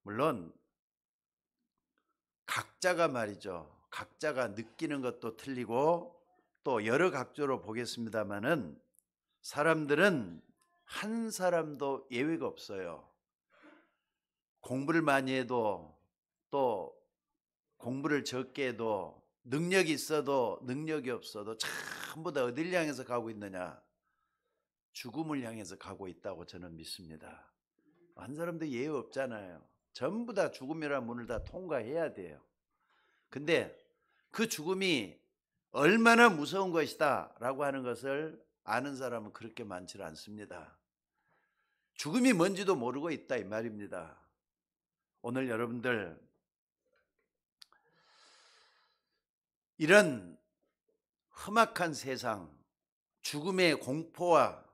물론 각자가 말이죠. 각자가 느끼는 것도 틀리고 또 여러 각도로 보겠습니다마는 사람들은 한 사람도 예외가 없어요. 공부를 많이 해도 또 공부를 적게 해도 능력이 있어도 능력이 없어도 전부 다 어딜 향해서 가고 있느냐? 죽음을 향해서 가고 있다고 저는 믿습니다. 한 사람도 예외 없잖아요. 전부 다 죽음이라는 문을 다 통과해야 돼요. 근데 그 죽음이 얼마나 무서운 것이다 라고 하는 것을 아는 사람은 그렇게 많지 않습니다. 죽음이 뭔지도 모르고 있다 이 말입니다. 오늘 여러분들 이런 험악한 세상, 죽음의 공포와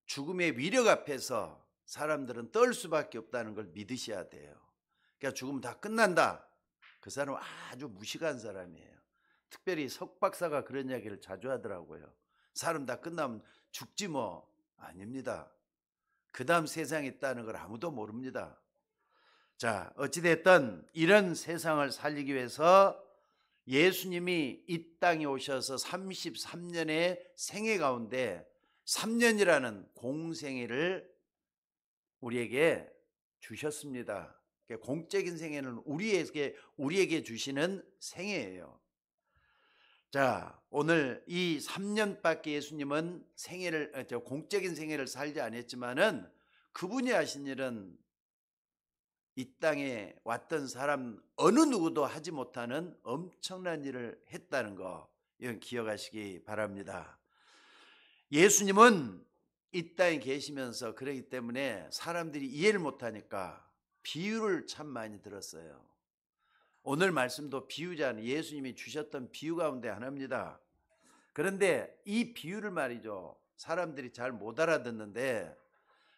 죽음의 위력 앞에서 사람들은 떨 수밖에 없다는 걸 믿으셔야 돼요. 그러니까 죽으면 다 끝난다. 그 사람은 아주 무식한 사람이에요. 특별히 석 박사가 그런 이야기를 자주 하더라고요. 사람 다 끝나면 죽지 뭐. 아닙니다. 그 다음 세상이 있다는 걸 아무도 모릅니다. 자, 어찌됐든 이런 세상을 살리기 위해서 예수님이 이 땅에 오셔서 33년의 생애 가운데 3년이라는 공생애를 우리에게 주셨습니다. 공적인 생애는 우리에게 주시는 생애예요. 자, 오늘 이 3년밖에 예수님은 공적인 생애를 살지 않았지만은 그분이 하신 일은 이 땅에 왔던 사람 어느 누구도 하지 못하는 엄청난 일을 했다는 거, 이건 기억하시기 바랍니다. 예수님은 이 땅에 계시면서 그러기 때문에 사람들이 이해를 못하니까 비유를 참 많이 들었어요. 오늘 말씀도 비유잖아요. 예수님이 주셨던 비유 가운데 하나입니다. 그런데 이 비유를 말이죠, 사람들이 잘 못 알아듣는데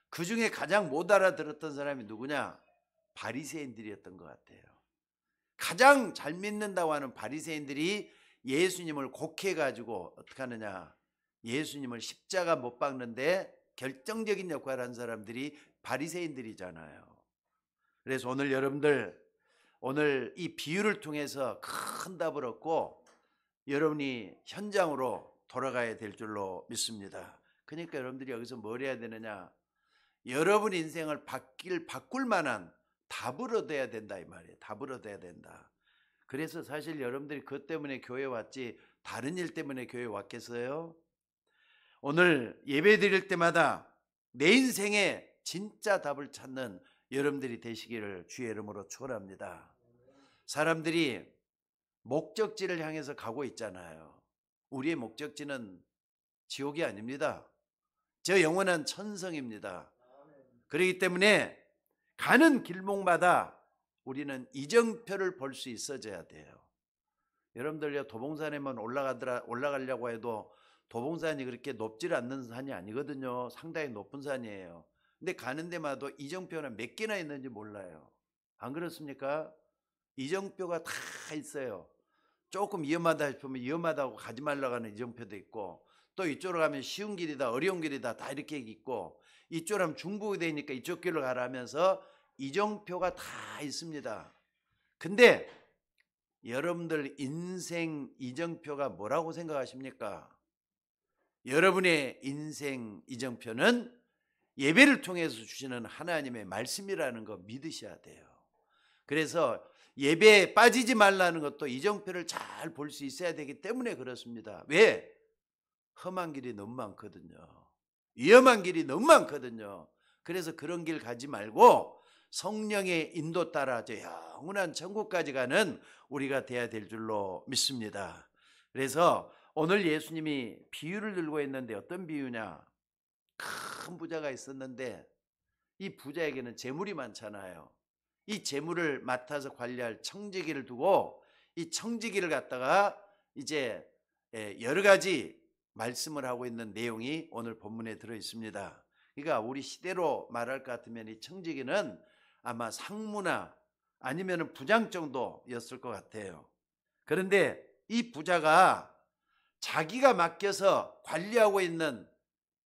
그 중에 가장 못 알아들었던 사람이 누구냐? 바리새인들이었던 것 같아요. 가장 잘 믿는다고 하는 바리새인들이 예수님을 곡해가지고 어떻게 하느냐? 예수님을 십자가 못 박는데 결정적인 역할을 한 사람들이 바리새인들이잖아요. 그래서 오늘 여러분들, 오늘 이 비유를 통해서 큰 답을 얻고 여러분이 현장으로 돌아가야 될 줄로 믿습니다. 그러니까 여러분들이 여기서 뭘 해야 되느냐? 여러분 인생을 바꿀 만한 답을 얻어야 된다 이 말이에요. 답을 얻어야 된다. 그래서 사실 여러분들이 그것 때문에 교회 왔지 다른 일 때문에 교회 왔겠어요? 오늘 예배 드릴 때마다 내 인생에 진짜 답을 찾는 여러분들이 되시기를 주의 이름으로 축원합니다. 사람들이 목적지를 향해서 가고 있잖아요. 우리의 목적지는 지옥이 아닙니다. 저 영원한 천성입니다. 그렇기 때문에 가는 길목마다 우리는 이정표를 볼 수 있어져야 돼요. 여러분들 도봉산에만 올라가려고 해도 도봉산이 그렇게 높지 않는 산이 아니거든요. 상당히 높은 산이에요. 근데 가는 데마다 이정표는 몇 개나 있는지 몰라요. 안 그렇습니까? 이정표가 다 있어요. 조금 위험하다 싶으면 위험하다고 가지 말라고 하는 이정표도 있고, 또 이쪽으로 가면 쉬운 길이다 어려운 길이다 다 이렇게 있고, 이쪽으로 하면 중복이 되니까 이쪽 길로 가라 하면서 이정표가 다 있습니다. 근데 여러분들 인생 이정표가 뭐라고 생각하십니까? 여러분의 인생 이정표는 예배를 통해서 주시는 하나님의 말씀이라는 거 믿으셔야 돼요. 그래서 예배에 빠지지 말라는 것도 이정표를 잘 볼 수 있어야 되기 때문에 그렇습니다. 왜? 험한 길이 너무 많거든요. 위험한 길이 너무 많거든요. 그래서 그런 길 가지 말고 성령의 인도 따라 저 영원한 천국까지 가는 우리가 돼야 될 줄로 믿습니다. 그래서 오늘 예수님이 비유를 들고 있는데 어떤 비유냐? 큰 부자가 있었는데 이 부자에게는 재물이 많잖아요. 이 재물을 맡아서 관리할 청지기를 두고 이 청지기를 갖다가 이제 여러 가지 말씀을 하고 있는 내용이 오늘 본문에 들어 있습니다. 그러니까 우리 시대로 말할 것 같으면 이 청지기는 아마 상무나 아니면 부장 정도였을 것 같아요. 그런데 이 부자가 자기가 맡겨서 관리하고 있는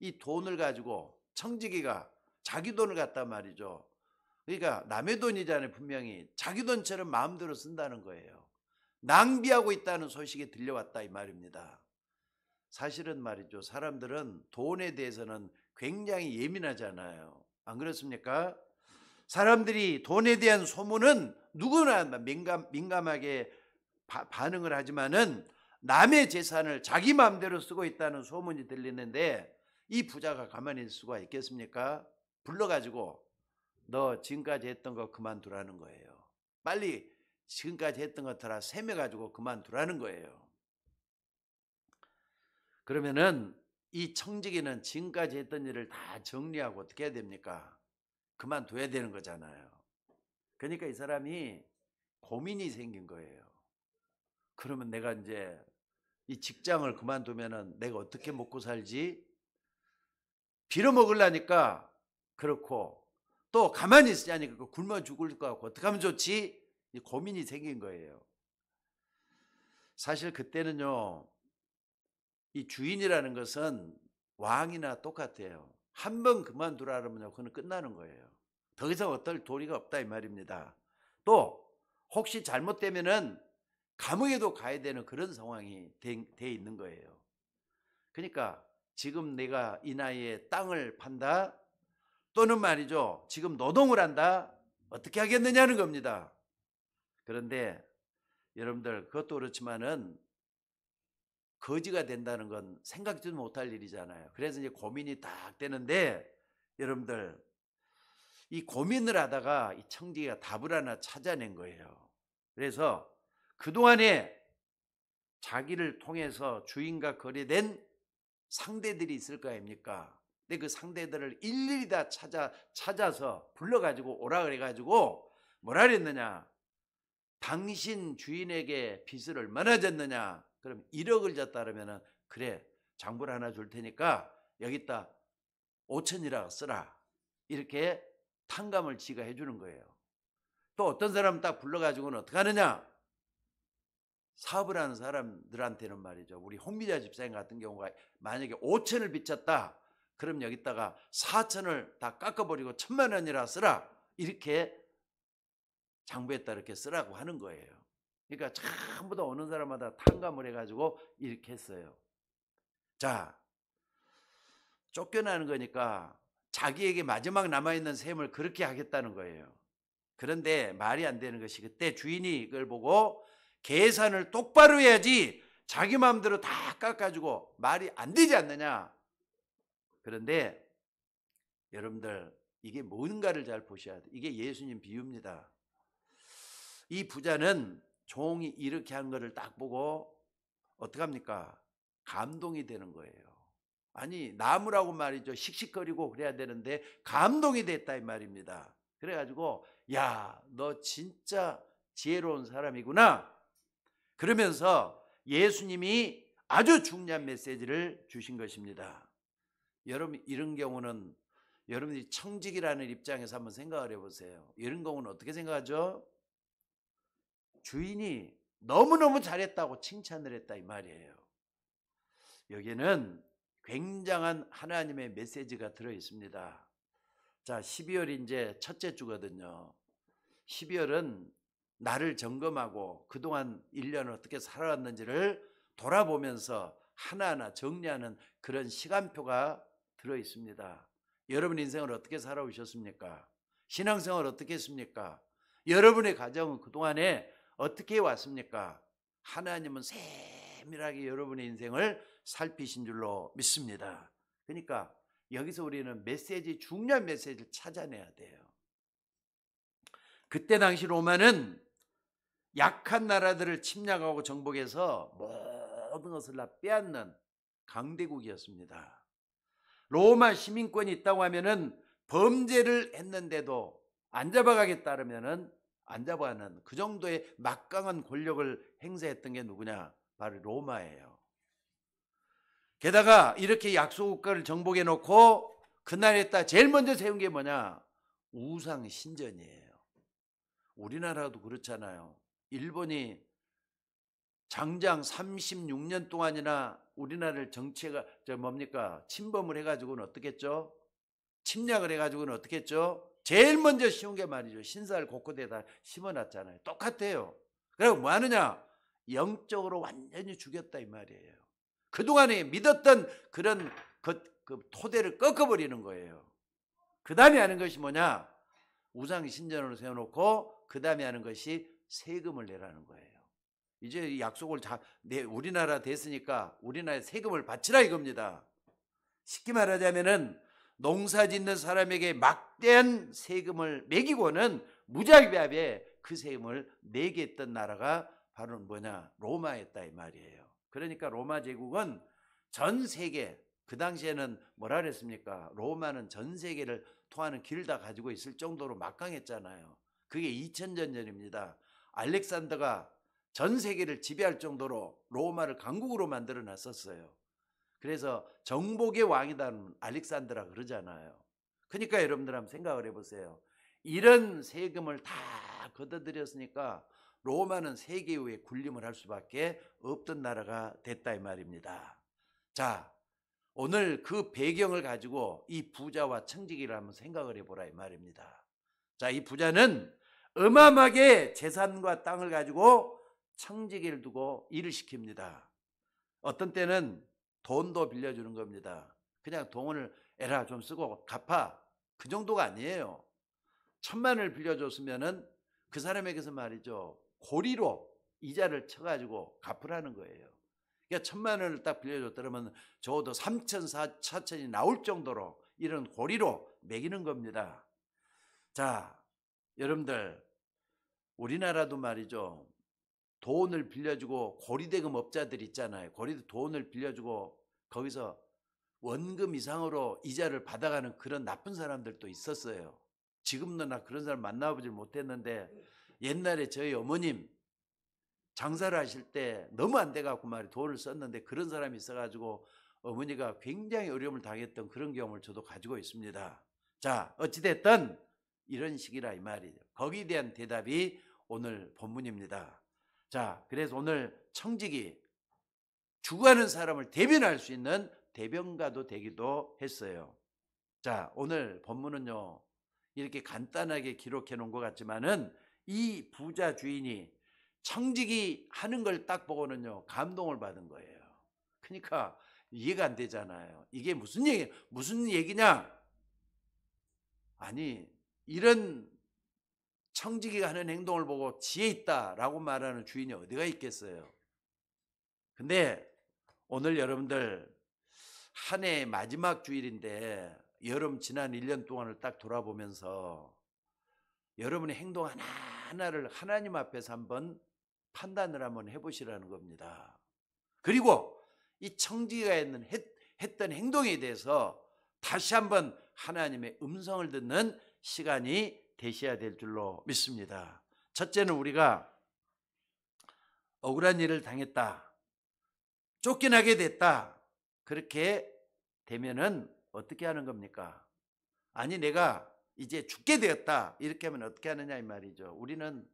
이 돈을 가지고 청지기가 자기 돈을 갖단 말이죠. 그러니까 남의 돈이잖아요. 분명히 자기 돈처럼 마음대로 쓴다는 거예요. 낭비하고 있다는 소식이 들려왔다 이 말입니다. 사실은 말이죠. 사람들은 돈에 대해서는 굉장히 예민하잖아요. 안 그렇습니까? 사람들이 돈에 대한 소문은 누구나 민감하게 반응을 하지만은 남의 재산을 자기 마음대로 쓰고 있다는 소문이 들리는데 이 부자가 가만히 있을 수가 있겠습니까? 불러가지고 너 지금까지 했던 거 그만두라는 거예요. 빨리 지금까지 했던 거 다 세매가지고 그만두라는 거예요. 그러면은 이 청지기는 지금까지 했던 일을 다 정리하고 어떻게 해야 됩니까? 그만둬야 되는 거잖아요. 그러니까 이 사람이 고민이 생긴 거예요. 그러면 내가 이제 이 직장을 그만두면은 내가 어떻게 먹고 살지? 빌어먹으려니까 그렇고 또 가만히 있으려니까 굶어 죽을 것 같고 어떻게 하면 좋지? 이 고민이 생긴 거예요. 사실 그때는요, 이 주인이라는 것은 왕이나 똑같아요. 한 번 그만두라 그러면 그건 끝나는 거예요. 더 이상 어떨 도리가 없다 이 말입니다. 또 혹시 잘못되면은 감옥에도 가야 되는 그런 상황이 돼 있는 거예요. 그러니까 지금 내가 이 나이에 땅을 판다 또는 말이죠, 지금 노동을 한다, 어떻게 하겠느냐는 겁니다. 그런데 여러분들 그것도 그렇지만은 거지가 된다는 건 생각지도 못할 일이잖아요. 그래서 이제 고민이 딱 되는데 여러분들 이 고민을 하다가 이 청지기가 답을 하나 찾아낸 거예요. 그래서 그동안에 자기를 통해서 주인과 거래된 상대들이 있을 거 아닙니까? 근데 그 상대들을 일일이 다 찾아서 불러가지고 오라 그래가지고 뭐라 그랬느냐? 당신 주인에게 빚을 얼마나 졌느냐? 그럼 1억을 졌다 그러면은 그래, 장부를 하나 줄 테니까 여기다 5천이라고 쓰라. 이렇게 탕감을 지가 해주는 거예요. 또 어떤 사람 딱 불러가지고는 어떻게 하느냐? 사업을 하는 사람들한테는 말이죠. 우리 홍미자 집사님 같은 경우가 만약에 5천을 빚졌다. 그럼 여기다가 4천을 다 깎아버리고 1,000만 원이라 쓰라. 이렇게 장부에다 이렇게 쓰라고 하는 거예요. 그러니까 전부 다 오는 사람마다 탕감을 해가지고 이렇게 했어요. 자, 쫓겨나는 거니까 자기에게 마지막 남아있는 셈을 그렇게 하겠다는 거예요. 그런데 말이 안 되는 것이 그때 주인이 이걸 보고 계산을 똑바로 해야지 자기 마음대로 다 깎아주고 말이 안 되지 않느냐. 그런데 여러분들 이게 뭔가를 잘 보셔야 돼. 이게 예수님 비유입니다. 이 부자는 종이 이렇게 한 거를 딱 보고 어떡합니까? 감동이 되는 거예요. 아니 나무라고 말이죠. 씩씩거리고 그래야 되는데 감동이 됐다 이 말입니다. 그래가지고 야, 너 진짜 지혜로운 사람이구나. 그러면서 예수님이 아주 중요한 메시지를 주신 것입니다. 여러분 이런 경우는 여러분이 청직이라는 입장에서 한번 생각을 해보세요. 이런 경우는 어떻게 생각하죠? 주인이 너무너무 잘했다고 칭찬을 했다 이 말이에요. 여기에는 굉장한 하나님의 메시지가 들어 있습니다. 자, 12월이 이제 첫째 주거든요. 12월은 나를 점검하고 그동안 1년을 어떻게 살아왔는지를 돌아보면서 하나하나 정리하는 그런 시간표가 들어 있습니다. 여러분 인생을 어떻게 살아오셨습니까? 신앙생활 어떻게 했습니까? 여러분의 가정은 그동안에 어떻게 왔습니까? 하나님은 세밀하게 여러분의 인생을 살피신 줄로 믿습니다. 그러니까 여기서 우리는 중요한 메시지를 찾아내야 돼요. 그때 당시 로마는 약한 나라들을 침략하고 정복해서 모든 것을 다 빼앗는 강대국이었습니다. 로마 시민권이 있다고 하면은 범죄를 했는데도 안 잡아가겠다 하면은 안 잡아가는 그 정도의 막강한 권력을 행사했던 게 누구냐? 바로 로마예요. 게다가 이렇게 약소국가를 정복해 놓고 그날에다 제일 먼저 세운 게 뭐냐? 우상 신전이에요. 우리나라도 그렇잖아요. 일본이 장장 36년 동안이나 우리나라를 침범을 해가지고는 어떻게 했죠? 침략을 해가지고는 어떻게 했죠? 제일 먼저 쉬운 게 말이죠. 신사를 곳곳에다 심어놨잖아요. 똑같아요. 그리고 뭐 하느냐? 영적으로 완전히 죽였다 이 말이에요. 그동안에 믿었던 그런 그 토대를 꺾어버리는 거예요. 그 다음에 하는 것이 뭐냐? 우상 신전으로 세워놓고 그 다음에 하는 것이 세금을 내라는 거예요. 이제 약속을 우리나라 됐으니까 우리나라에 세금을 바치라 이겁니다. 쉽게 말하자면은 농사 짓는 사람에게 막대한 세금을 매기고는 무자비하게 그 세금을 내게 했던 나라가 바로 뭐냐? 로마였다 이 말이에요. 그러니까 로마 제국은 전 세계, 그 당시에는 뭐라 그랬습니까? 로마는 전 세계를 통하는 길을 다 가지고 있을 정도로 막강했잖아요. 그게 2000년 전입니다. 알렉산더가 전 세계를 지배할 정도로 로마를 강국으로 만들어 놨었어요. 그래서 정복의 왕이다는 알렉산더라 그러잖아요. 그러니까 여러분들 한번 생각을 해보세요. 이런 세금을 다 걷어들였으니까 로마는 세계 위에 군림을 할 수밖에 없던 나라가 됐다 이 말입니다. 자, 오늘 그 배경을 가지고 이 부자와 청지기를 한번 생각을 해보라 이 말입니다. 자, 이 부자는 어마어마하게 재산과 땅을 가지고 청지기를 두고 일을 시킵니다. 어떤 때는 돈도 빌려주는 겁니다. 그냥 돈을 에라 좀 쓰고 갚아, 그 정도가 아니에요. 1000만을 빌려줬으면은 그 사람에게서 말이죠, 고리로 이자를 쳐가지고 갚으라는 거예요. 그러니까 1000만원을 딱 빌려줬다면 적어도 3000, 4000이 나올 정도로 이런 고리로 매기는 겁니다. 자, 여러분들 우리나라도 말이죠, 돈을 빌려주고 고리대금 업자들 있잖아요. 돈을 빌려주고 거기서 원금 이상으로 이자를 받아가는 그런 나쁜 사람들도 있었어요. 지금도 나 그런 사람 만나보질 못했는데 옛날에 저희 어머님 장사를 하실 때 너무 안 돼갖고 말이 돈을 썼는데 그런 사람이 있어가지고 어머니가 굉장히 어려움을 당했던 그런 경험을 저도 가지고 있습니다. 자, 어찌됐든 이런 식이라 이 말이죠. 거기에 대한 대답이 오늘 본문입니다. 자, 그래서 오늘 청지기, 죽어가는 사람을 대변할 수 있는 대변가도 되기도 했어요. 자, 오늘 본문은요, 이렇게 간단하게 기록해 놓은 것 같지만은 이 부자 주인이 청지기 하는 걸 딱 보고는요, 감동을 받은 거예요. 그러니까 이해가 안 되잖아요. 이게 무슨 얘기냐? 아니, 이런 청지기가 하는 행동을 보고 지혜 있다라고 말하는 주인이 어디가 있겠어요? 근데 오늘 여러분들 한 해 마지막 주일인데 여름 지난 1년 동안을 딱 돌아보면서 여러분의 행동 하나하나를 하나님 앞에서 한번 판단을 한번 해보시라는 겁니다. 그리고 이 청지기가 했던 행동에 대해서 다시 한번 하나님의 음성을 듣는 시간이 되셔야 될 줄로 믿습니다. 첫째는 우리가 억울한 일을 당했다, 쫓겨나게 됐다, 그렇게 되면은 어떻게 하는 겁니까? 아니, 내가 이제 죽게 되었다, 이렇게 하면 어떻게 하느냐 이 말이죠. 우리는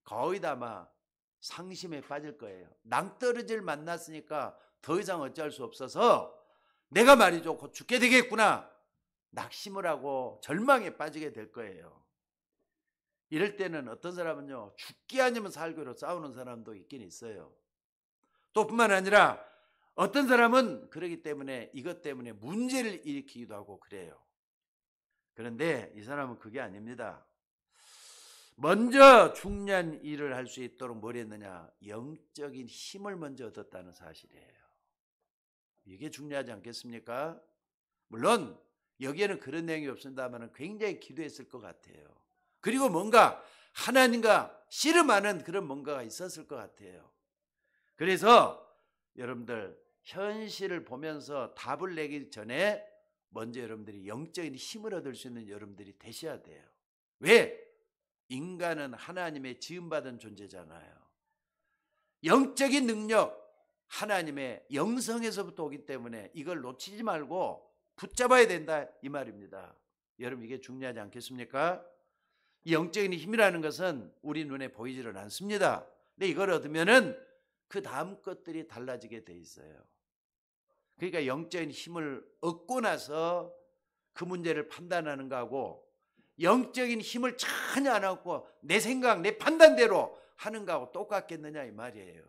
거의 다 아마 상심에 빠질 거예요. 낭떠러지를 만났으니까 더 이상 어찌할 수 없어서 내가 말이죠, 곧 죽게 되겠구나, 낙심을 하고 절망에 빠지게 될 거예요. 이럴 때는 어떤 사람은요, 죽기 아니면 살기로 싸우는 사람도 있긴 있어요. 또 뿐만 아니라 어떤 사람은 그러기 때문에 이것 때문에 문제를 일으키기도 하고 그래요. 그런데 이 사람은 그게 아닙니다. 먼저 중요한 일을 할 수 있도록 뭘 했느냐? 영적인 힘을 먼저 얻었다는 사실이에요. 이게 중요하지 않겠습니까? 물론 여기에는 그런 내용이 없습니다만 굉장히 기도했을 것 같아요. 그리고 뭔가 하나님과 씨름하는 그런 뭔가가 있었을 것 같아요. 그래서 여러분들 현실을 보면서 답을 내기 전에 먼저 여러분들이 영적인 힘을 얻을 수 있는 여러분들이 되셔야 돼요. 왜? 인간은 하나님의 지음받은 존재잖아요. 영적인 능력, 하나님의 영성에서부터 오기 때문에 이걸 놓치지 말고 붙잡아야 된다 이 말입니다. 여러분, 이게 중요하지 않겠습니까? 이 영적인 힘이라는 것은 우리 눈에 보이지는 않습니다. 근데 이걸 얻으면은 그 다음 것들이 달라지게 돼 있어요. 그러니까 영적인 힘을 얻고 나서 그 문제를 판단하는 거하고 영적인 힘을 전혀 안 얻고 내 생각, 내 판단대로 하는 거하고 똑같겠느냐 이 말이에요.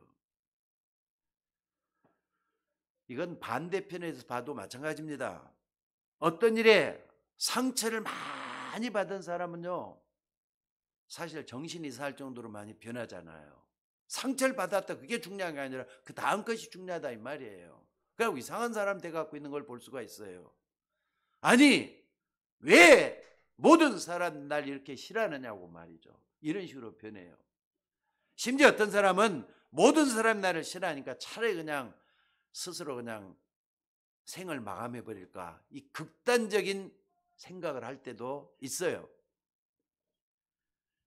이건 반대편에서 봐도 마찬가지입니다. 어떤 일에 상처를 많이 받은 사람은요, 사실 정신이 이상할 정도로 많이 변하잖아요. 상처를 받았다, 그게 중요한 게 아니라 그 다음 것이 중요하다 이 말이에요. 그리고 이상한 사람 돼갖고 있는 걸 볼 수가 있어요. 아니, 왜 모든 사람 날 이렇게 싫어하느냐고 말이죠. 이런 식으로 변해요. 심지어 어떤 사람은 모든 사람이 나를 싫어하니까 차라리 그냥 스스로 그냥 생을 마감해 버릴까, 이 극단적인 생각을 할 때도 있어요.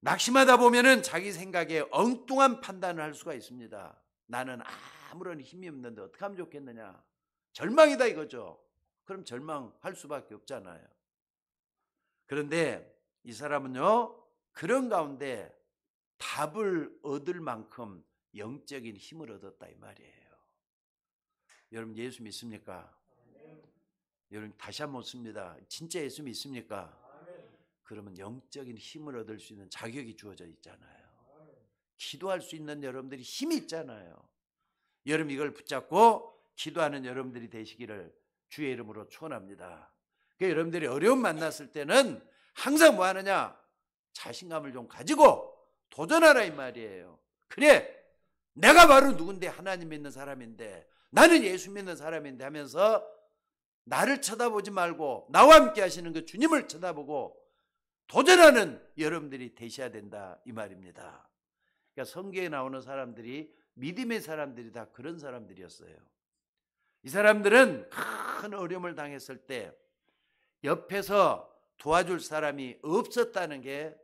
낙심하다 보면은 자기 생각에 엉뚱한 판단을 할 수가 있습니다. 나는 아무런 힘이 없는데 어떻게 하면 좋겠느냐, 절망이다 이거죠. 그럼 절망할 수밖에 없잖아요. 그런데 이 사람은요, 그런 가운데 답을 얻을 만큼 영적인 힘을 얻었다 이 말이에요. 여러분 예수 믿습니까? 여러분 다시 한번 묻습니다. 진짜 예수 믿습니까? 그러면 영적인 힘을 얻을 수 있는 자격이 주어져 있잖아요. 기도할 수 있는 여러분들이 힘이 있잖아요. 여러분 이걸 붙잡고 기도하는 여러분들이 되시기를 주의 이름으로 축원합니다. 그러니까 여러분들이 어려움 만났을 때는 항상 뭐 하느냐, 자신감을 좀 가지고 도전하라 이 말이에요. 그래, 내가 바로 누군데, 하나님 믿는 사람인데, 나는 예수 믿는 사람인데 하면서 나를 쳐다보지 말고 나와 함께 하시는 그 주님을 쳐다보고 도전하는 여러분들이 되셔야 된다 이 말입니다. 그러니까 성경에 나오는 사람들이 믿음의 사람들이 다 그런 사람들이었어요. 이 사람들은 큰 어려움을 당했을 때 옆에서 도와줄 사람이 없었다는 게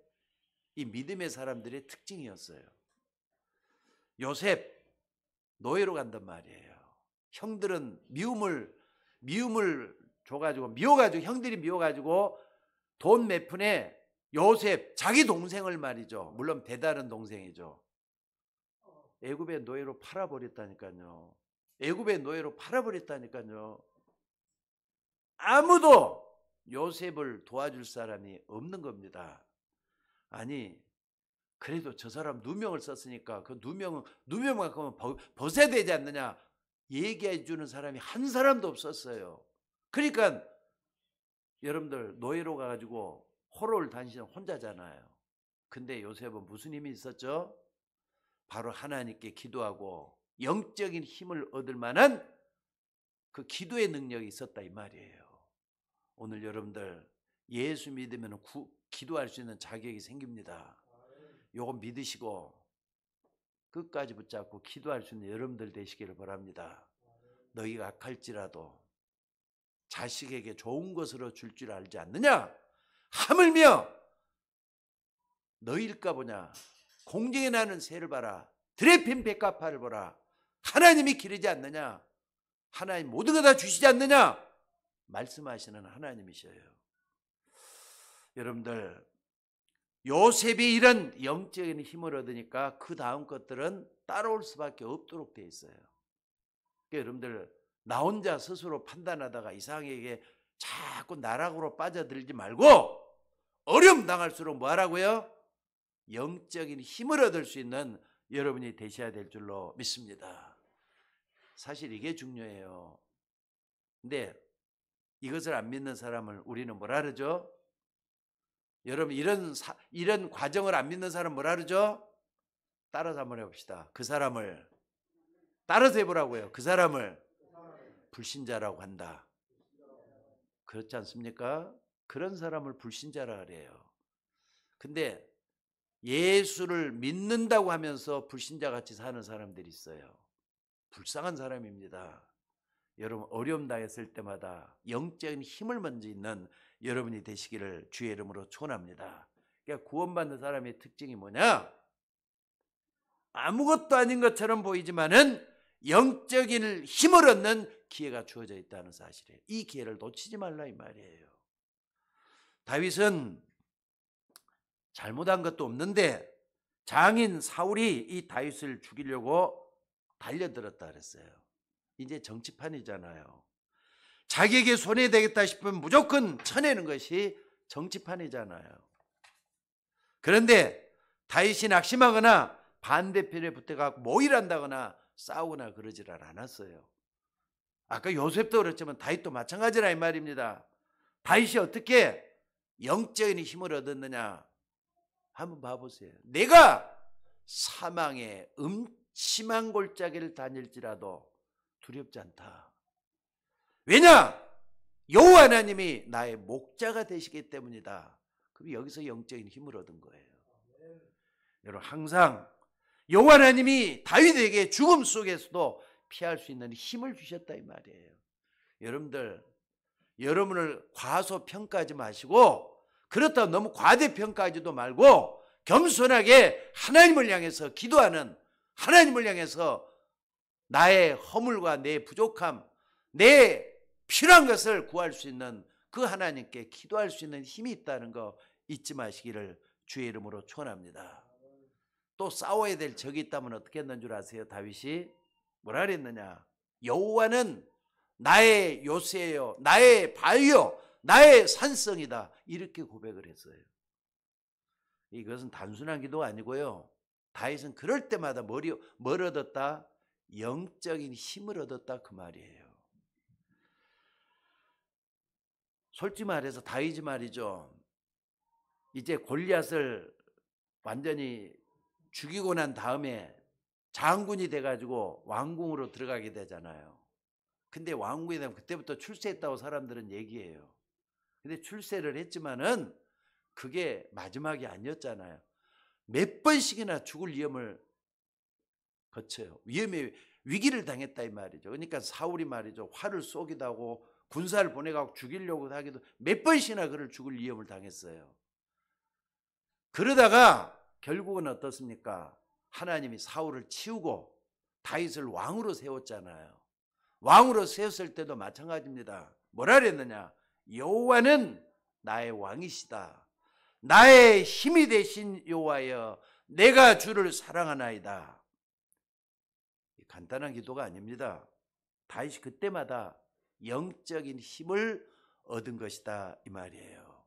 이 믿음의 사람들의 특징이었어요. 요셉 노예로 간단 말이에요. 형들은 미움을 줘가지고, 미워가지고, 형들이 미워가지고 돈 몇 푼에 요셉 자기 동생을 말이죠, 물론 배다른 동생이죠, 애굽의 노예로 팔아버렸다니까요. 애굽의 노예로 팔아버렸다니까요. 아무도 요셉을 도와줄 사람이 없는 겁니다. 아니, 그래도 저 사람 누명을 썼으니까 그 누명만큼은 벗어야 되지 않느냐 얘기해 주는 사람이 한 사람도 없었어요. 그러니까 여러분들 노예로 가가지고 호로를 다니시는 혼자잖아요. 근데 요셉은 무슨 힘이 있었죠? 바로 하나님께 기도하고 영적인 힘을 얻을 만한 그 기도의 능력이 있었다 이 말이에요. 오늘 여러분들 예수 믿으면 기도할 수 있는 자격이 생깁니다. 요거 믿으시고 끝까지 붙잡고 기도할 수 있는 여러분들 되시기를 바랍니다. 너희가 악할지라도 자식에게 좋은 것으로 줄 줄 알지 않느냐? 하물며 너희일까 보냐? 공중에 나는 새를 봐라. 들에 핀 백합화를 보라. 하나님이 기르지 않느냐? 하나님 모든 거 다 주시지 않느냐? 말씀하시는 하나님이셔요. 여러분들 요셉이 이런 영적인 힘을 얻으니까 그 다음 것들은 따라올 수밖에 없도록 되어 있어요. 그러니까 여러분들 나 혼자 스스로 판단하다가 이상하게 자꾸 나락으로 빠져들지 말고 어려움 당할수록 뭐 하라고요? 영적인 힘을 얻을 수 있는 여러분이 되셔야 될 줄로 믿습니다. 사실 이게 중요해요. 근데 이것을 안 믿는 사람을 우리는 뭐라 그러죠? 여러분 이런 과정을 안 믿는 사람 뭐라 그러죠? 따라서 한번 해봅시다. 그 사람을 따라서 해보라고요. 그 사람을 불신자라고 한다. 그렇지 않습니까? 그런 사람을 불신자라 그래요. 근데 예수를 믿는다고 하면서 불신자같이 사는 사람들이 있어요. 불쌍한 사람입니다. 여러분 어려움 당했을 때마다 영적인 힘을 먼저 있는 여러분이 되시기를 주의 이름으로 축원합니다. 그러니까 구원받는 사람의 특징이 뭐냐? 아무것도 아닌 것처럼 보이지만은 영적인 힘을 얻는 기회가 주어져 있다는 사실이에요. 이 기회를 놓치지 말라 이 말이에요. 다윗은 잘못한 것도 없는데 장인 사울이 이 다윗을 죽이려고 달려들었다 그랬어요. 이제 정치판이잖아요. 자기에게 손해되겠다 싶으면 무조건 쳐내는 것이 정치판이잖아요. 그런데 다윗이 낙심하거나 반대편에 붙어가고 모일한다거나 싸우거나 그러지를 않았어요. 아까 요셉도 그렇지만 다윗도 마찬가지라 이 말입니다. 다윗이 어떻게 영적인 힘을 얻었느냐 한번 봐보세요. 내가 사망의 음침한 골짜기를 다닐지라도 두렵지 않다. 왜냐? 여호와 하나님이 나의 목자가 되시기 때문이다. 그럼 여기서 영적인 힘을 얻은 거예요. 여러분 항상 여호와 하나님이 다윗에게 죽음 속에서도 피할 수 있는 힘을 주셨다 이 말이에요. 여러분들 여러분을 과소평가하지 마시고 그렇다고 너무 과대평가하지도 말고 겸손하게 하나님을 향해서 기도하는, 하나님을 향해서 나의 허물과 내 부족함, 내 필요한 것을 구할 수 있는 그 하나님께 기도할 수 있는 힘이 있다는 거 잊지 마시기를 주의 이름으로 축원합니다. 또 싸워야 될 적이 있다면 어떻게 했는 줄 아세요? 다윗이 뭐라 그랬느냐? 여호와는 나의 요새요, 나의 바위요, 나의 산성이다. 이렇게 고백을 했어요. 이것은 단순한 기도가 아니고요. 다윗은 그럴 때마다 뭘 얻었다? 영적인 힘을 얻었다 그 말이에요. 솔직히 말해서 다윗이 말이죠. 이제 골리앗을 완전히 죽이고 난 다음에 장군이 돼가지고 왕궁으로 들어가게 되잖아요. 근데 왕궁이 되면 그때부터 출세했다고 사람들은 얘기해요. 근데 출세를 했지만은 그게 마지막이 아니었잖아요. 몇 번씩이나 죽을 위험을 거쳐요. 위기를 당했다 이 말이죠. 그러니까 사울이 말이죠. 활을 쏘기도 하고 군사를 보내가고 죽이려고 하기도 몇 번씩이나 그를 죽을 위험을 당했어요. 그러다가 결국은 어떻습니까? 하나님이 사울을 치우고 다윗을 왕으로 세웠잖아요. 왕으로 세웠을 때도 마찬가지입니다. 뭐라 그랬느냐? 여호와는 나의 왕이시다. 나의 힘이 되신 여호와여, 내가 주를 사랑하나이다. 간단한 기도가 아닙니다. 다윗이 그때마다 영적인 힘을 얻은 것이다 이 말이에요.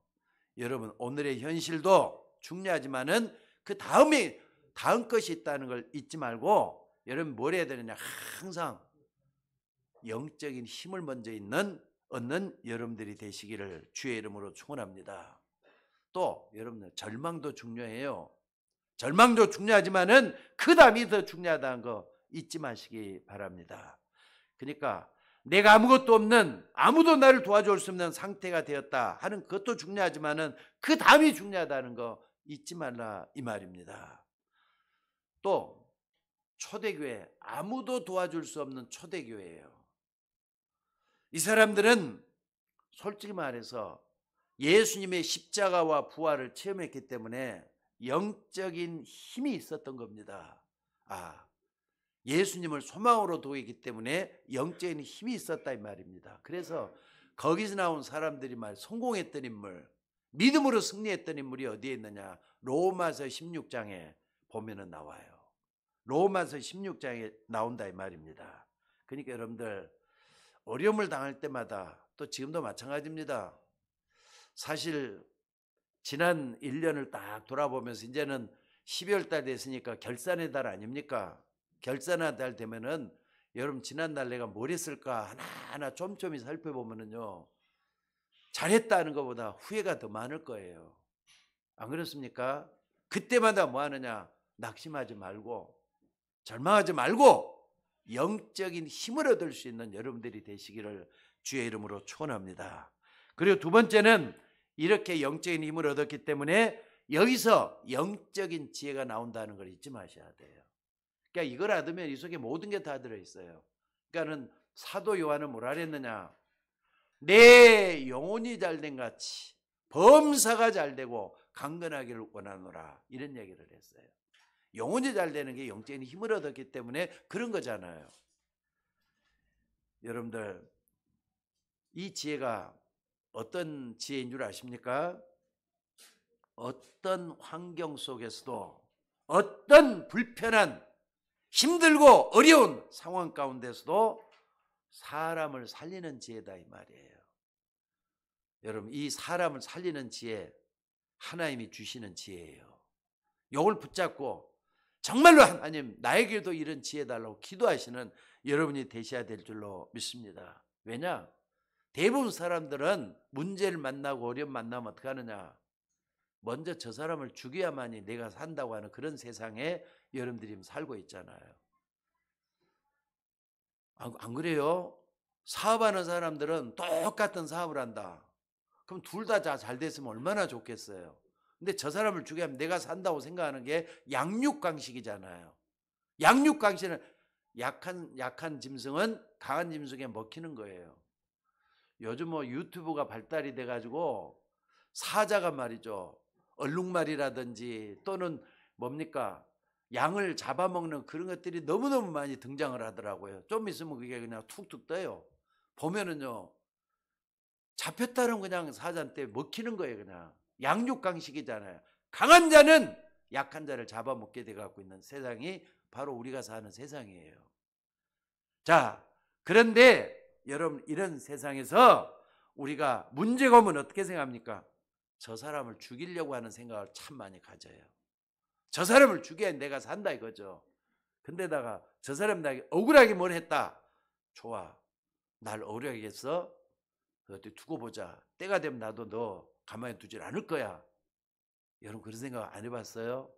여러분 오늘의 현실도 중요하지만은 그 다음 것이 있다는 걸 잊지 말고 여러분 뭘 해야 되느냐? 항상 영적인 힘을 먼저 얻는 여러분들이 되시기를 주의 이름으로 축원합니다. 또 여러분들 절망도 중요해요. 절망도 중요하지만은 그 다음이 더 중요하다는 거 잊지 마시기 바랍니다. 그러니까 내가 아무것도 없는, 아무도 나를 도와줄 수 없는 상태가 되었다 하는 그것도 중요하지만은 그 다음이 중요하다는 거 잊지 말라 이 말입니다. 또 초대교회, 아무도 도와줄 수 없는 초대교회예요. 이 사람들은 솔직히 말해서 예수님의 십자가와 부활을 체험했기 때문에 영적인 힘이 있었던 겁니다. 예수님을 소망으로 두기 때문에 영적인 힘이 있었다 이 말입니다. 그래서 거기서 나온 사람들이 성공했던 인물, 믿음으로 승리했던 인물이 어디에 있느냐? 로마서 16장에 보면은 나와요. 로마서 16장에 나온다 이 말입니다. 그러니까 여러분들 어려움을 당할 때마다 또 지금도 마찬가지입니다. 사실 지난 1년을 딱 돌아보면서 이제는 12월 달 됐으니까 결산의 달 아닙니까? 결산의 달 되면은 여러분 지난달 내가 뭘 했을까 하나하나 촘촘히 살펴보면은요, 잘했다는 것보다 후회가 더 많을 거예요. 안 그렇습니까? 그때마다 뭐 하느냐? 낙심하지 말고 절망하지 말고 영적인 힘을 얻을 수 있는 여러분들이 되시기를 주의 이름으로 축원합니다. 그리고 두 번째는 이렇게 영적인 힘을 얻었기 때문에 여기서 영적인 지혜가 나온다는 걸 잊지 마셔야 돼요. 그러니까 이걸 얻으면 이 속에 모든 게 다 들어있어요. 그러니까는 사도 요한은 뭐라 그랬느냐? 내 영혼이 잘된 같이 범사가 잘되고 강건하기를 원하노라, 이런 얘기를 했어요. 영혼이 잘되는 게 영적인 힘을 얻었기 때문에 그런 거잖아요. 여러분들 이 지혜가 어떤 지혜인 줄 아십니까? 어떤 환경 속에서도 어떤 불편한 힘들고 어려운 상황 가운데서도 사람을 살리는 지혜다 이 말이에요. 여러분, 이 사람을 살리는 지혜, 하나님이 주시는 지혜예요. 이걸 붙잡고 정말로 하나님 나에게도 이런 지혜 달라고 기도하시는 여러분이 되셔야 될 줄로 믿습니다. 왜냐? 대부분 사람들은 문제를 만나고 어려움 만나면 어떻게 하느냐? 먼저 저 사람을 죽여야만이 내가 산다고 하는 그런 세상에 여러분들이 살고 있잖아요. 안 그래요? 사업하는 사람들은 똑같은 사업을 한다. 그럼 둘 다 잘 됐으면 얼마나 좋겠어요. 근데 저 사람을 죽여야면 내가 산다고 생각하는 게 양육강식이잖아요. 양육강식은 약한 짐승은 강한 짐승에 먹히는 거예요. 요즘 뭐 유튜브가 발달이 돼가지고 사자가 말이죠, 얼룩말이라든지 또는 뭡니까, 양을 잡아먹는 그런 것들이 너무너무 많이 등장을 하더라고요. 좀 있으면 그게 그냥 툭툭 떠요. 보면은요, 잡혔다는 그냥 사자한테 먹히는 거예요. 그냥 양육강식이잖아요. 강한 자는 약한 자를 잡아먹게 돼갖고 있는 세상이 바로 우리가 사는 세상이에요. 자, 그런데 여러분, 이런 세상에서 우리가 문제가 오면 어떻게 생각합니까? 저 사람을 죽이려고 하는 생각을 참 많이 가져요. 저 사람을 죽여야 내가 산다 이거죠. 근데다가 저 사람 나에게 억울하게 뭘 했다. 좋아, 날 억울하게 했어? 어디 두고 보자. 때가 되면 나도 너 가만히 두질 않을 거야. 여러분, 그런 생각 안 해봤어요?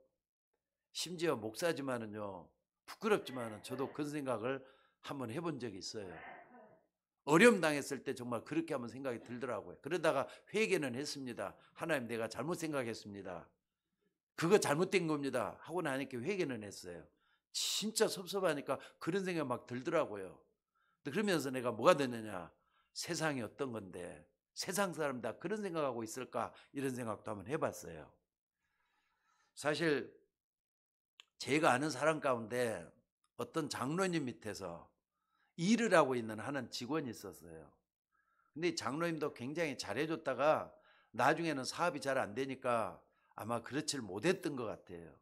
심지어 목사지만은요, 부끄럽지만은 저도 그런 생각을 한번 해본 적이 있어요. 어려움 당했을 때 정말 그렇게 한번 생각이 들더라고요. 그러다가 회개는 했습니다. 하나님, 내가 잘못 생각했습니다. 그거 잘못된 겁니다 하고 나니까 회개는 했어요. 진짜 섭섭하니까 그런 생각 막 들더라고요. 그러면서 내가 뭐가 됐느냐, 세상이 어떤 건데 세상 사람 다 그런 생각하고 있을까, 이런 생각도 한번 해봤어요. 사실 제가 아는 사람 가운데 어떤 장로님 밑에서 일을 하고 있는 하는 직원이 있었어요. 근데 장로님도 굉장히 잘해줬다가 나중에는 사업이 잘 안 되니까 아마 그렇지를 못했던 것 같아요.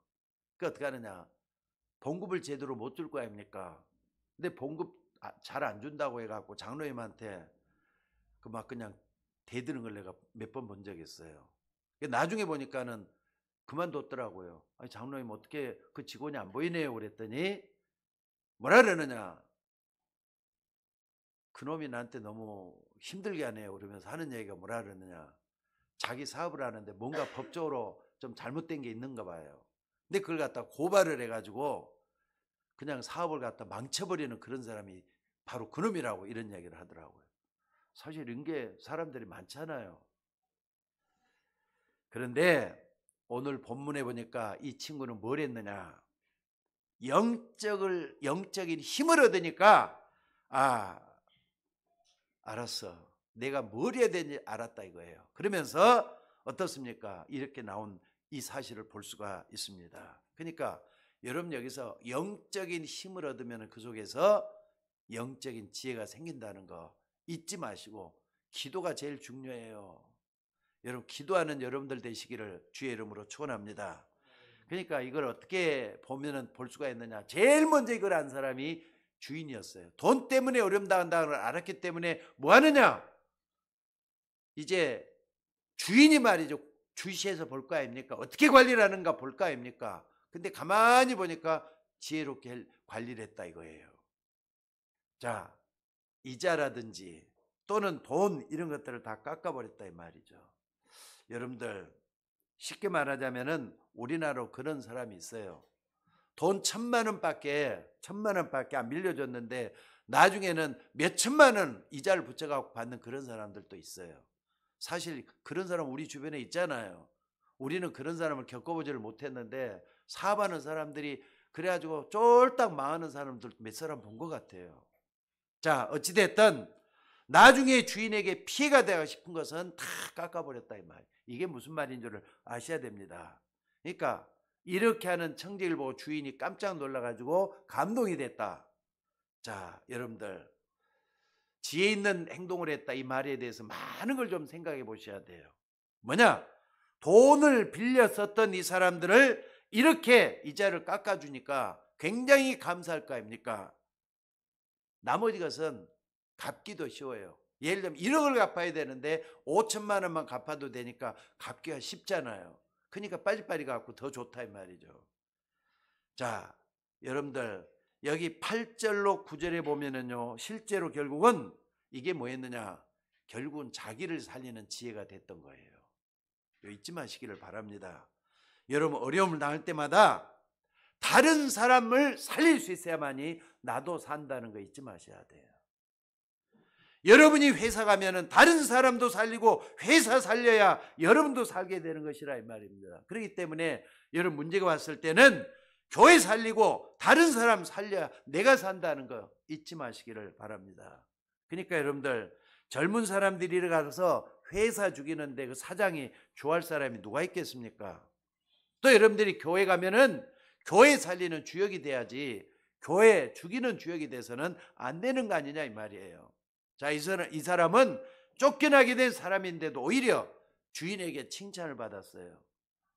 그러니까 어떻게 하느냐, 봉급을 제대로 못 줄 거 아닙니까? 근데 봉급 잘 안 준다고 해갖고 장로님한테 그 막 그냥 대드는 걸 내가 몇 번 본 적이 있어요. 나중에 보니까는 그만뒀더라고요. 아니, 장로님 어떻게 그 직원이 안 보이네요 그랬더니 뭐라 그러느냐, 그놈이 나한테 너무 힘들게 하네요 그러면서 하는 얘기가 뭐라 그러느냐, 자기 사업을 하는데 뭔가 법적으로 좀 잘못된 게 있는가 봐요. 근데 그걸 갖다 고발을 해가지고 그냥 사업을 갖다 망쳐버리는 그런 사람이 바로 그놈이라고 이런 얘기를 하더라고요. 사실 이런 게 사람들이 많잖아요. 그런데 오늘 본문에 보니까 이 친구는 뭘 했느냐, 영적인 힘을 얻으니까 알았어, 내가 뭘 해야 되는지 알았다 이거예요. 그러면서 어떻습니까? 이렇게 나온 이 사실을 볼 수가 있습니다. 그러니까 여러분, 여기서 영적인 힘을 얻으면 그 속에서 영적인 지혜가 생긴다는 거 잊지 마시고, 기도가 제일 중요해요. 여러분, 기도하는 여러분들 되시기를 주의 이름으로 축원합니다. 그러니까 이걸 어떻게 보면은 볼 수가 있느냐, 제일 먼저 이걸 안 사람이 주인이었어요. 돈 때문에 어려움 당한다는 걸 알았기 때문에 뭐 하느냐, 이제 주인이 말이죠, 주시해서 볼 거 아닙니까? 어떻게 관리를 하는가 볼 거 아닙니까? 근데 가만히 보니까 지혜롭게 관리를 했다 이거예요. 자, 이자라든지 또는 돈 이런 것들을 다 깎아버렸다 이 말이죠. 여러분들, 쉽게 말하자면은 우리나라로 그런 사람이 있어요. 돈 1,000만 원밖에 안 빌려줬는데 나중에는 몇 천만 원 이자를 붙여갖고 받는 그런 사람들도 있어요. 사실 그런 사람 우리 주변에 있잖아요. 우리는 그런 사람을 겪어보지를 못했는데 사업하는 사람들이 그래가지고 쫄딱 망하는 사람들 몇 사람 본 것 같아요. 자, 어찌됐든 나중에 주인에게 피해가 되고 싶은 것은 다 깎아버렸다 이 말. 이게 무슨 말인 줄을 아셔야 됩니다. 그러니까 이렇게 하는 청지기를 보고 주인이 깜짝 놀라가지고 감동이 됐다. 자, 여러분들, 지혜 있는 행동을 했다 이 말에 대해서 많은 걸 좀 생각해 보셔야 돼요. 뭐냐, 돈을 빌려 썼던 이 사람들을 이렇게 이자를 깎아주니까 굉장히 감사할 거 아닙니까? 나머지 것은 갚기도 쉬워요. 예를 들면 1억을 갚아야 되는데 5천만 원만 갚아도 되니까 갚기가 쉽잖아요. 그러니까 빨리빨리 갚고 더 좋다 이 말이죠. 자, 여러분들 여기 8절로 9절에 보면은요, 실제로 결국은 이게 뭐였느냐, 결국은 자기를 살리는 지혜가 됐던 거예요. 이거 잊지 마시기를 바랍니다. 여러분 어려움을 당할 때마다 다른 사람을 살릴 수 있어야만이 나도 산다는 거 잊지 마셔야 돼요. 여러분이 회사 가면은 다른 사람도 살리고 회사 살려야 여러분도 살게 되는 것이라 이 말입니다. 그렇기 때문에 여러분 문제가 왔을 때는 교회 살리고 다른 사람 살려야 내가 산다는 거 잊지 마시기를 바랍니다. 그러니까 여러분들 젊은 사람들이 가서 회사 죽이는데 그 사장이 좋아할 사람이 누가 있겠습니까? 또 여러분들이 교회 가면은 교회 살리는 주역이 돼야지 교회 죽이는 주역이 돼서는 안 되는 거 아니냐 이 말이에요. 자, 이 사람은 쫓겨나게 된 사람인데도 오히려 주인에게 칭찬을 받았어요.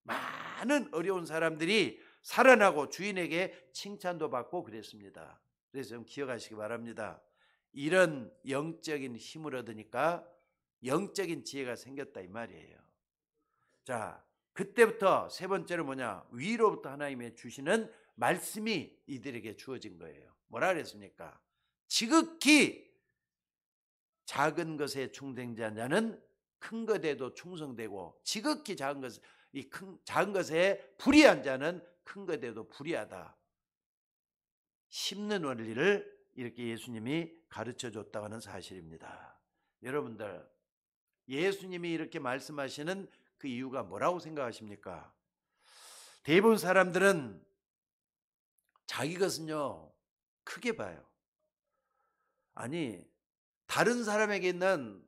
많은 어려운 사람들이 살아나고 주인에게 칭찬도 받고 그랬습니다. 그래서 좀 기억하시기 바랍니다. 이런 영적인 힘을 얻으니까 영적인 지혜가 생겼다 이 말이에요. 자, 그때부터 세 번째로 뭐냐, 위로부터 하나님의 주시는 말씀이 이들에게 주어진 거예요. 뭐라 그랬습니까? 지극히 작은 것에 충성된 자는 큰 것에도 충성되고, 지극히 작은 것, 작은 것에 불의한 자는 큰 것에도 불의하다. 심는 원리를 이렇게 예수님이 가르쳐 줬다고 하는 사실입니다. 여러분들, 예수님이 이렇게 말씀하시는 그 이유가 뭐라고 생각하십니까? 대부분 사람들은 자기 것은요, 크게 봐요. 아니, 다른 사람에게 있는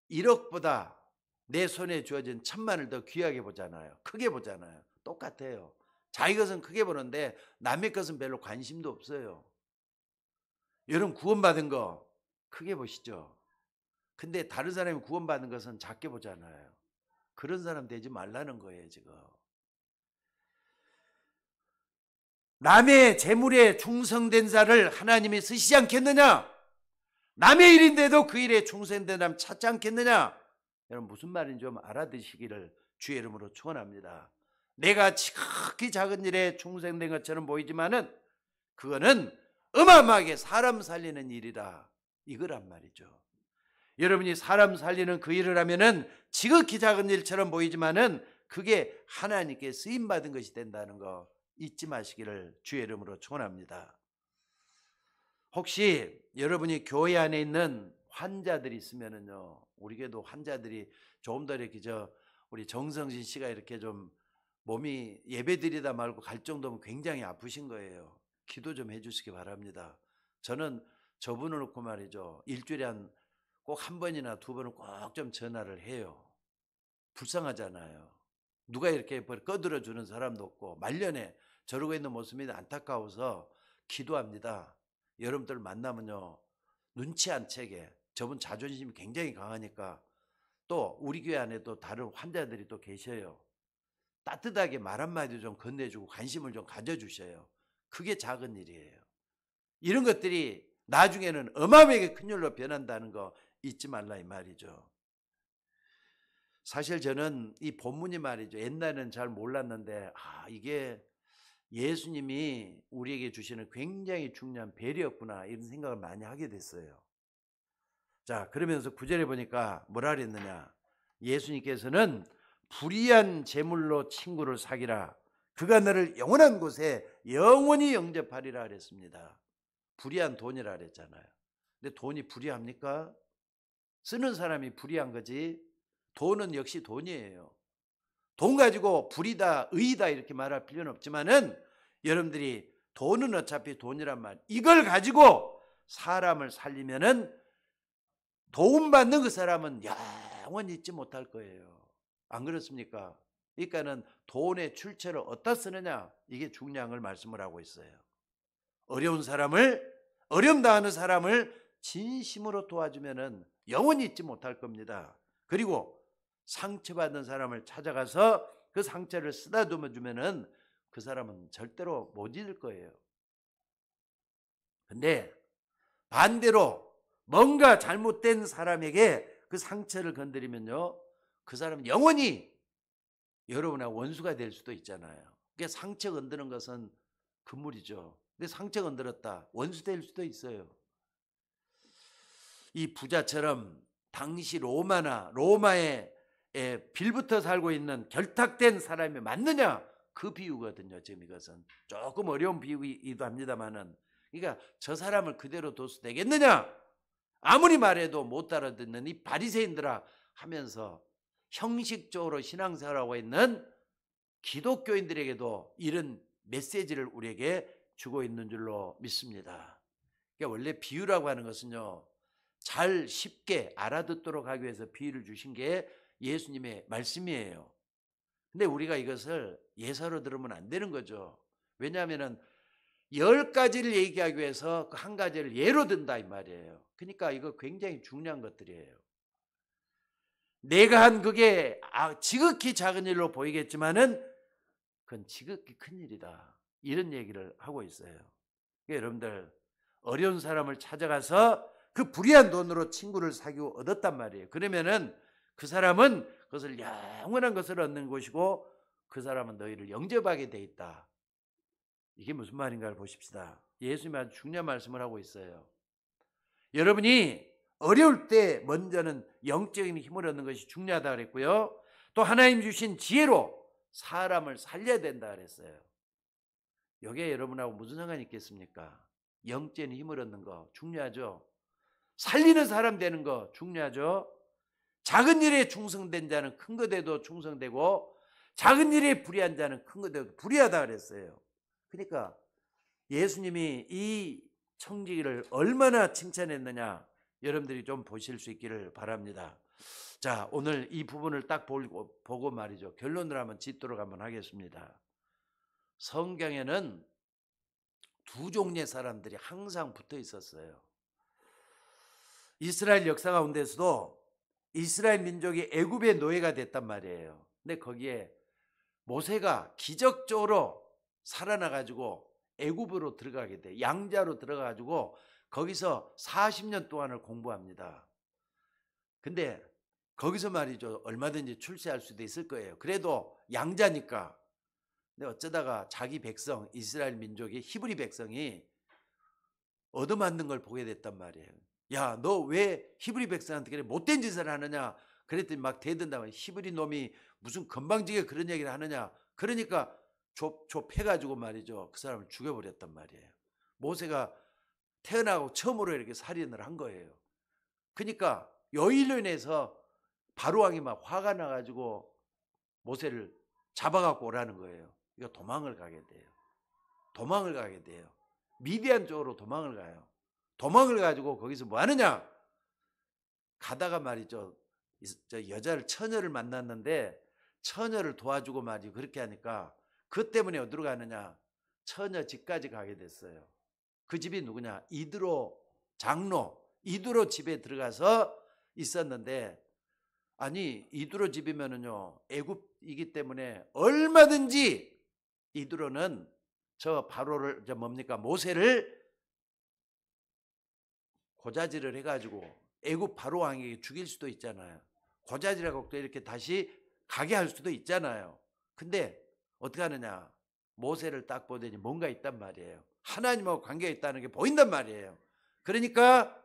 1억보다 내 손에 주어진 1,000만을 더 귀하게 보잖아요. 크게 보잖아요. 똑같아요. 자기 것은 크게 보는데 남의 것은 별로 관심도 없어요. 여러분 구원받은 거 크게 보시죠. 근데 다른 사람이 구원받은 것은 작게 보잖아요. 그런 사람 되지 말라는 거예요, 지금. 남의 재물에 충성된 자를 하나님이 쓰시지 않겠느냐? 남의 일인데도 그 일에 충성된 사람 찾지 않겠느냐? 여러분 무슨 말인지 좀 알아듣시기를 주의 이름으로 축원합니다. 내가 지극히 작은 일에 충성된 것처럼 보이지만은 그거는 어마어마하게 사람 살리는 일이라 이거란 말이죠. 여러분이 사람 살리는 그 일을 하면은 지극히 작은 일처럼 보이지만은 그게 하나님께 쓰임 받은 것이 된다는 거 잊지 마시기를 주의 이름으로 축원합니다. 혹시 여러분이 교회 안에 있는 환자들이 있으면은요, 우리 교회도 환자들이 조금 더 이렇게 우리 정성진 씨가 이렇게 좀 몸이 예배드리다 말고 갈 정도면 굉장히 아프신 거예요. 기도 좀 해주시기 바랍니다. 저는 저분을 놓고 말이죠, 일주일에 꼭 한 번이나 두 번은 꼭 좀 전화를 해요. 불쌍하잖아요. 누가 이렇게 꺼들어 주는 사람도 없고 말년에 저러고 있는 모습이 안타까워서 기도합니다. 여러분들 만나면요, 눈치 안 채게, 저분 자존심이 굉장히 강하니까 또 우리 교회 안에도 다른 환자들이 또 계셔요. 따뜻하게 말 한마디 좀 건네주고 관심을 좀 가져주셔요. 그게 작은 일이에요. 이런 것들이 나중에는 어마어마하게 큰 일로 변한다는 거 잊지 말라 이 말이죠. 사실 저는 이 본문이 말이죠, 옛날에는 잘 몰랐는데 이게 예수님이 우리에게 주시는 굉장히 중요한 배려였구나 이런 생각을 많이 하게 됐어요. 자, 그러면서 9절에 보니까 뭐라 그랬느냐, 예수님께서는 불의한 재물로 친구를 사귀라, 그가 너를 영원한 곳에 영원히 영접하리라 그랬습니다. 불의한 돈이라 그랬잖아요. 근데 돈이 불의합니까? 쓰는 사람이 불의한 거지 돈은 역시 돈이에요. 돈 가지고 불이다 의이다 이렇게 말할 필요는 없지만은 여러분들이 돈은 어차피 돈이란 말, 이걸 가지고 사람을 살리면은 도움받는 그 사람은 영원히 잊지 못할 거예요. 안 그렇습니까? 그러니까는 돈의 출처를 어디다 쓰느냐, 이게 중요한 걸 말씀을 하고 있어요. 어려운 사람을, 어려움 당하는 사람을 진심으로 도와주면은 영원히 잊지 못할 겁니다. 그리고 상처받은 사람을 찾아가서 그 상처를 쓰다듬어 주면은 그 사람은 절대로 못 잊을 거예요. 근데 반대로 뭔가 잘못된 사람에게 그 상처를 건드리면요, 그 사람은 영원히 여러분하고 원수가 될 수도 있잖아요. 그러니까 상처 건드는 것은 금물이죠. 근데 상처 건드렸다, 원수 될 수도 있어요. 이 부자처럼 당시 로마에 빌붙어 살고 있는 결탁된 사람이 맞느냐, 그 비유거든요. 지금 이것은 조금 어려운 비유이기도 합니다만은, 그러니까 저 사람을 그대로 둬서 되겠느냐, 아무리 말해도 못 알아듣는 이 바리새인들아 하면서 형식적으로 신앙생활하고 있는 기독교인들에게도 이런 메시지를 우리에게 주고 있는 줄로 믿습니다. 그러니까 원래 비유라고 하는 것은요, 잘 쉽게 알아듣도록 하기 위해서 비유를 주신 게 예수님의 말씀이에요. 근데 우리가 이것을 예사로 들으면 안 되는 거죠. 왜냐하면 10가지를 얘기하기 위해서 그 한 가지를 예로 든다 이 말이에요. 그러니까 이거 굉장히 중요한 것들이에요. 내가 한 그게 지극히 작은 일로 보이겠지만은 그건 지극히 큰 일이다, 이런 얘기를 하고 있어요. 그러니까 여러분들, 어려운 사람을 찾아가서 그 불의한 돈으로 친구를 사귀고 얻었단 말이에요. 그러면은 그 사람은 그것을 영원한 것을 얻는 것이고 그 사람은 너희를 영접하게 돼 있다. 이게 무슨 말인가를 보십시다. 예수님이 아주 중요한 말씀을 하고 있어요. 여러분이 어려울 때 먼저는 영적인 힘을 얻는 것이 중요하다 그랬고요. 또 하나님 주신 지혜로 사람을 살려야 된다 그랬어요. 여기에 여러분하고 무슨 상관이 있겠습니까? 영적인 힘을 얻는 거 중요하죠. 살리는 사람 되는 거 중요하죠. 작은 일에 충성된 자는 큰 것에도 충성되고 작은 일에 불의한 자는 큰 것에도 불의하다 그랬어요. 그러니까 예수님이 이 청지기를 얼마나 칭찬했느냐, 여러분들이 좀 보실 수 있기를 바랍니다. 자, 오늘 이 부분을 딱 보고 말이죠, 결론을 한번 짓도록 한번 하겠습니다. 성경에는 두 종류의 사람들이 항상 붙어 있었어요. 이스라엘 역사 가운데서도 이스라엘 민족이 애굽의 노예가 됐단 말이에요. 근데 거기에 모세가 기적적으로 살아나가지고 애굽으로 들어가게 돼. 양자로 들어가가지고 거기서 40년 동안을 공부합니다. 근데 거기서 말이죠, 얼마든지 출세할 수도 있을 거예요. 그래도 양자니까. 근데 어쩌다가 자기 백성, 이스라엘 민족이, 히브리 백성이 얻어맞는 걸 보게 됐단 말이에요. 야, 너 왜 히브리 백성한테 그래 못된 짓을 하느냐? 그랬더니 막 대든다면, 히브리 놈이 무슨 건방지게 그런 얘기를 하느냐? 그러니까 좁혀가지고 말이죠, 그 사람을 죽여버렸단 말이에요. 모세가 태어나고 처음으로 이렇게 살인을 한 거예요. 그러니까 여인로 인해서 바로왕이 막 화가 나가지고 모세를 잡아갖고 오라는 거예요. 이거 도망을 가게 돼요. 도망을 가게 돼요. 미디안 쪽으로 도망을 가요. 도망을 가지고 거기서 뭐 하느냐? 가다가 말이죠, 저 여자를, 처녀를 만났는데 처녀를 도와주고 말이죠. 그렇게 하니까 그 때문에 어디로 가느냐? 처녀 집까지 가게 됐어요. 그 집이 누구냐? 이드로 장로, 이드로 집에 들어가서 있었는데, 아니 이드로 집이면은요 애굽이기 때문에 얼마든지 이드로는 저 바로를, 저 뭡니까, 모세를 고자질을 해가지고 애굽 바로 왕에게 죽일 수도 있잖아요. 고자질하고 또 이렇게 다시 가게 할 수도 있잖아요. 근데 어떻게 하느냐? 모세를 딱 보더니 뭔가 있단 말이에요. 하나님하고 관계가 있다는 게 보인단 말이에요. 그러니까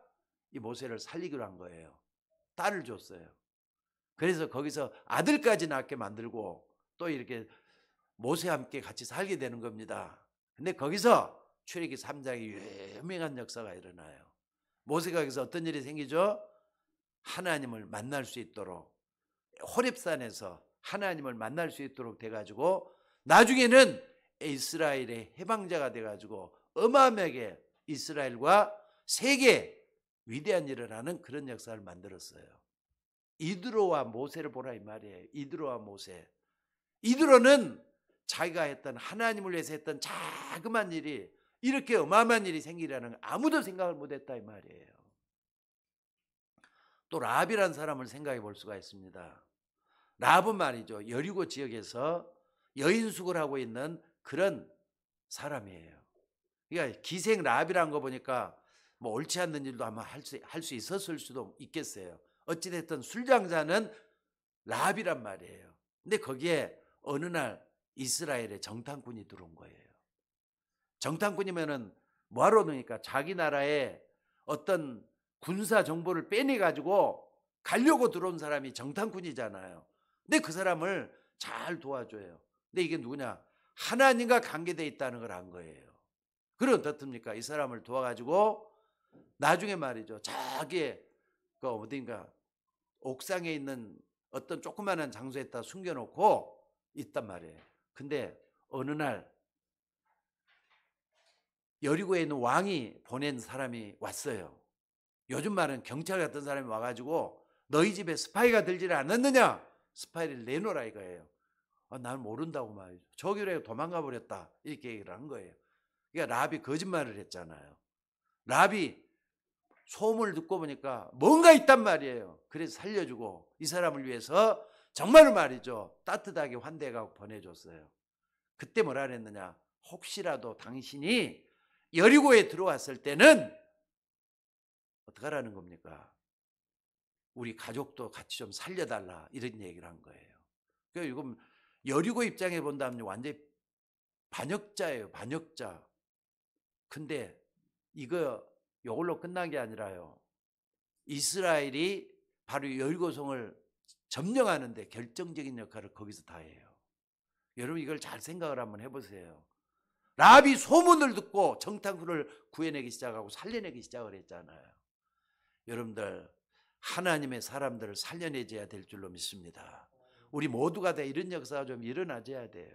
이 모세를 살리기로 한 거예요. 딸을 줬어요. 그래서 거기서 아들까지 낳게 만들고 또 이렇게 모세와 함께 같이 살게 되는 겁니다. 근데 거기서 출애굽기 3장에 유명한 역사가 일어나요. 모세가 여기서 어떤 일이 생기죠? 하나님을 만날 수 있도록, 호렙산에서 하나님을 만날 수 있도록 돼가지고 나중에는 이스라엘의 해방자가 돼가지고 어마어마하게 이스라엘과 세계 위대한 일을 하는 그런 역사를 만들었어요. 이드로와 모세를 보라 이 말이에요. 이드로와 모세. 이드로는 자기가 했던, 하나님을 위해서 했던 자그마한 일이 이렇게 어마어마한 일이 생기라는 걸 아무도 생각을 못했다 이 말이에요. 또 라합이라는 사람을 생각해 볼 수가 있습니다. 라합은 말이죠, 여리고 지역에서 여인숙을 하고 있는 그런 사람이에요. 그러니까 기생 라합이라는 거 보니까 뭐 옳지 않는 일도 아마 할 수 있었을 수도 있겠어요. 어찌됐든 술장사는 라합이란 말이에요. 근데 거기에 어느 날 이스라엘에 정탐꾼이 들어온 거예요. 정탐꾼이면은 뭐하러 오니까 자기 나라에 어떤 군사 정보를 빼내 가지고 가려고 들어온 사람이 정탐꾼이잖아요. 근데 그 사람을 잘 도와줘요. 근데 이게 누구냐? 하나님과 관계되어 있다는 걸 안 거예요. 그럼 어떻습니까? 이 사람을 도와가지고 나중에 말이죠. 자기의 그 어딘가 옥상에 있는 어떤 조그마한 장소에다 숨겨놓고 있단 말이에요. 근데 어느 날 여리고에 있는 왕이 보낸 사람이 왔어요. 요즘 말은 경찰 같은 사람이 와가지고 너희 집에 스파이가 들지를 않았느냐? 스파이를 내놓으라 이거예요. 난 모른다고 말이죠. 저기로 도망가 버렸다 이렇게 얘기를 한 거예요. 그러니까 라합이 거짓말을 했잖아요. 라합이 소문을 듣고 보니까 뭔가 있단 말이에요. 그래서 살려주고 이 사람을 위해서 정말로 말이죠. 따뜻하게 환대하고 보내줬어요. 그때 뭐라 그랬느냐? 혹시라도 당신이 여리고에 들어왔을 때는 어떡하라는 겁니까? 우리 가족도 같이 좀 살려달라 이런 얘기를 한 거예요. 그러니까 이건 여리고 입장에 본다면 완전히 반역자예요. 반역자. 근데 이걸로 끝난 게 아니라요. 이스라엘이 바로 여리고성을 점령하는데 결정적인 역할을 거기서 다 해요. 여러분 이걸 잘 생각을 한번 해보세요. 라합이 소문을 듣고 정탐꾼을 구해내기 시작하고 살려내기 시작을 했잖아요. 여러분들 하나님의 사람들을 살려내줘야 될 줄로 믿습니다. 우리 모두가 다 이런 역사가 좀 일어나줘야 돼요.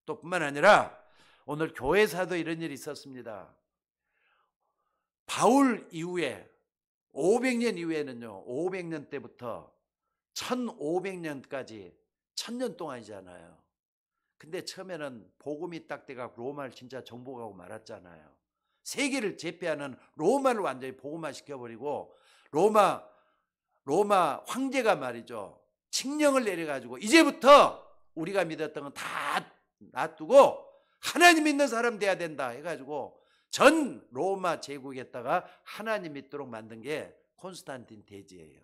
또 뿐만 아니라 오늘 교회사도 이런 일이 있었습니다. 바울 이후에 500년 이후에는요. 500년 때부터 1500년까지 1000년 동안이잖아요. 근데 처음에는 복음이 딱 돼가지고 로마를 진짜 정복하고 말았잖아요. 세계를 제패하는 로마를 완전히 복음화 시켜버리고 로마 황제가 말이죠. 칙령을 내려가지고 이제부터 우리가 믿었던 건 다 놔두고 하나님 믿는 사람 돼야 된다 해가지고 전 로마 제국에다가 하나님 믿도록 만든 게 콘스탄틴 대제예요.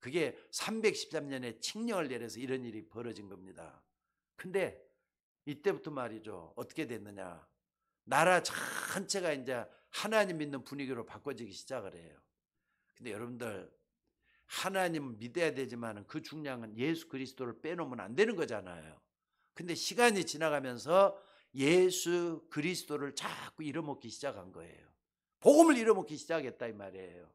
그게 313년에 칙령을 내려서 이런 일이 벌어진 겁니다. 근데 이때부터 말이죠. 어떻게 됐느냐. 나라 전체가 이제 하나님 믿는 분위기로 바꿔지기 시작을 해요. 근데 여러분들 하나님 믿어야 되지만 그 중량은 예수 그리스도를 빼놓으면 안 되는 거잖아요. 근데 시간이 지나가면서 예수 그리스도를 자꾸 잃어먹기 시작한 거예요. 복음을 잃어먹기 시작했다 이 말이에요.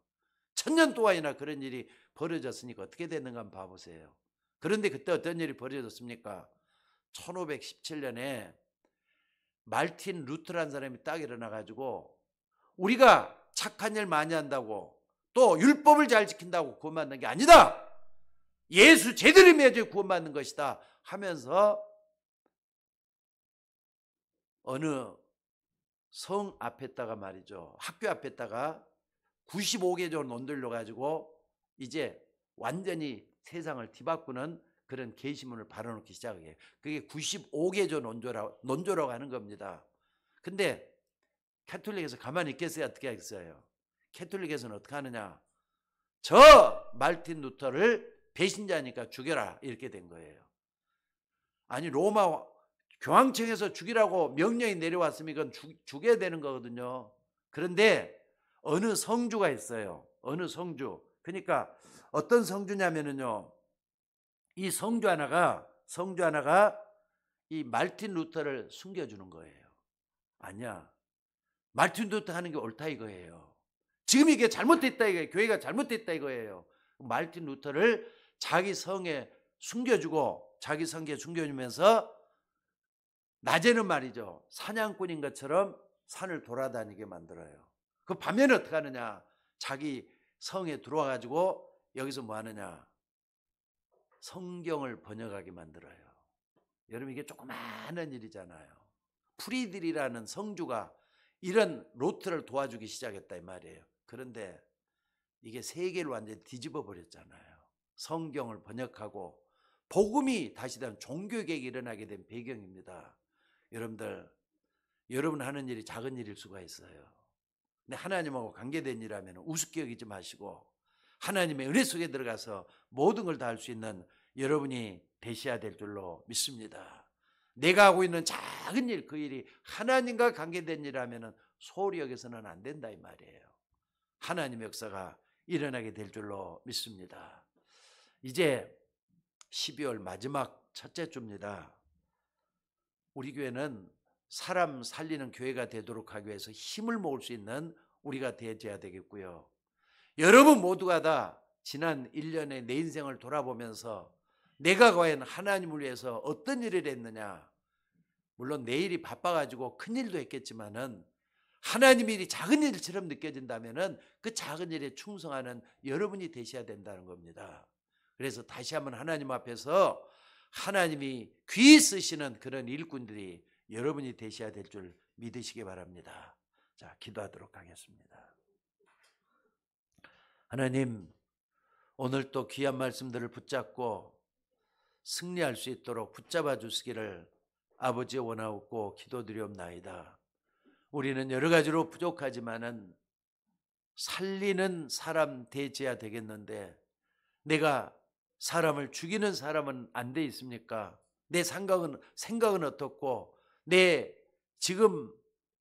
1000년 동안이나 그런 일이 벌어졌으니까 어떻게 됐는가 한번 봐보세요. 그런데 그때 어떤 일이 벌어졌습니까? 1517년에 말틴 루터라는 사람이 딱 일어나가지고 우리가 착한 일 많이 한다고 또 율법을 잘 지킨다고 구원받는 게 아니다. 예수 제대로 믿어야 구원받는 것이다 하면서 어느 성 앞에다가 말이죠. 학교 앞에다가 95개조 논들려 가지고 이제 완전히 세상을 뒤바꾸는 그런 계시문을 발언하기 시작해요. 그게 95개조 논조라고 하는 겁니다. 근데 캐톨릭에서 가만히 있겠어요? 어떻게 하겠어요? 캐톨릭에서는 어떻게 하느냐? 저 말틴 루터를 배신자니까 죽여라 이렇게 된 거예요. 아니 로마 교황청에서 죽이라고 명령이 내려왔으면 이건 죽여야 되는 거거든요. 그런데 어느 성주가 있어요. 어느 성주. 그러니까 어떤 성주냐면은요. 이 성주 하나가 이 말틴 루터를 숨겨주는 거예요. 아니야. 말틴 루터 하는 게 옳다 이거예요. 지금 이게 잘못됐다 이거예요. 교회가 잘못됐다 이거예요. 말틴 루터를 자기 성에 숨겨주고 자기 성에 숨겨주면서 낮에는 말이죠. 사냥꾼인 것처럼 산을 돌아다니게 만들어요. 그 반면에 어떻게 하느냐. 자기 성에 들어와 가지고 여기서 뭐 하느냐. 성경을 번역하게 만들어요. 여러분 이게 조그마한 일이잖아요. 프리들이라는 성주가 이런 로트를 도와주기 시작했다 이 말이에요. 그런데 이게 세계를 완전히 뒤집어 버렸잖아요. 성경을 번역하고 복음이 다시 단 종교개혁이 일어나게 된 배경입니다. 여러분들 여러분 하는 일이 작은 일일 수가 있어요. 하나님하고 관계된 일이라면 우습게 여기지 마시고 하나님의 은혜 속에 들어가서 모든 걸 다 할 수 있는 여러분이 되셔야 될 줄로 믿습니다. 내가 하고 있는 작은 일, 그 일이 하나님과 관계된 일이라면 소홀히 여기서는 안 된다 이 말이에요. 하나님의 역사가 일어나게 될 줄로 믿습니다. 이제 12월 마지막 첫째 주입니다. 우리 교회는 사람 살리는 교회가 되도록 하기 위해서 힘을 모을 수 있는 우리가 되어야 되겠고요. 여러분 모두가 다 지난 1년의 내 인생을 돌아보면서 내가 과연 하나님을 위해서 어떤 일을 했느냐, 물론 내 일이 바빠가지고 큰 일도 했겠지만은 하나님 일이 작은 일처럼 느껴진다면은 그 작은 일에 충성하는 여러분이 되셔야 된다는 겁니다. 그래서 다시 한번 하나님 앞에서 하나님이 귀히 쓰시는 그런 일꾼들이 여러분이 되셔야 될 줄 믿으시기 바랍니다. 자, 기도하도록 하겠습니다. 하나님, 오늘 또 귀한 말씀들을 붙잡고 승리할 수 있도록 붙잡아 주시기를 아버지 원하옵고 기도드리옵나이다. 우리는 여러 가지로 부족하지만은 살리는 사람 되어야 되겠는데 내가 사람을 죽이는 사람은 안 돼 있습니까? 내 생각은 어떻고 내 지금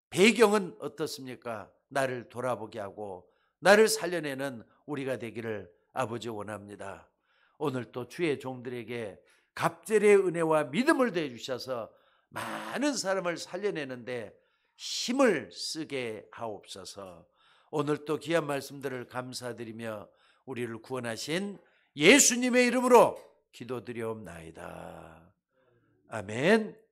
배경은 어떻습니까? 나를 돌아보게 하고 나를 살려내는 우리가 되기를 아버지 원합니다. 오늘 또 주의 종들에게 갑절의 은혜와 믿음을 더해 주셔서 많은 사람을 살려내는데 힘을 쓰게 하옵소서. 오늘 또 귀한 말씀들을 감사드리며 우리를 구원하신 예수님의 이름으로 기도드리옵나이다. 아멘.